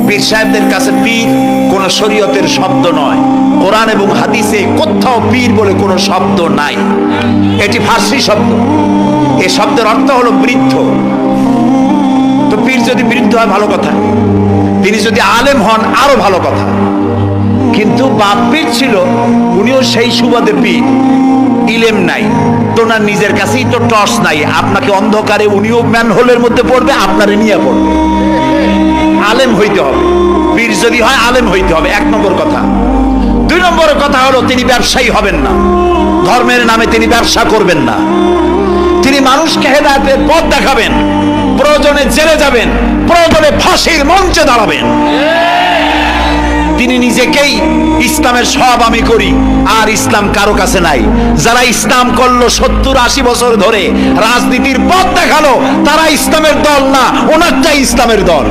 পীর সাহেবদের কাছে পীর কোন শরীয়তের শব্দ নয়, কোরআন এবং হাদিসে কোথাও পীর বলে কোনো শব্দ নাই, এটি ফার্সি শব্দ। এই শব্দের অর্থ হলো বৃদ্ধ। তো পীর যদি বৃদ্ধ হয় ভালো কথা, তিনি যদি আলেম হন আরো ভালো কথা। কিন্তু বাপ পীর ছিল, উনিও সেই সুবাদে পীর, ইলেম নাই, তোনার নিজের কাছেই তো টর্চ নাই, আপনাকে অন্ধকারে উনিও ম্যানহোলের মধ্যে পড়বে, আপনারে নিয়ে পড়বে। আলেম হইতে হবে, পীর যদি হয় আলেম হইতে হবে, এক নম্বর কথা। দুই নম্বর কথা হলো তিনি ব্যবসায়ী হবেন না, ধর্মের নামে তিনি ব্যবসা করবেন না। তিনি মানুষকে হেদায়েতের পথ দেখাবেন, প্রয়োজনে জেলে যাবেন, প্রয়োজনে ফাঁসির মঞ্চে দাঁড়াবেন। তিনি নিজেকেই ইসলামের সব আমি করি, আর ইসলাম কারো কাছে নাই। যারা ইসলাম করলো 70-80 বছর ধরে, রাজনীতির পথ দেখালো, তারা ইসলামের দল না, ওনারটাই ইসলামের দল।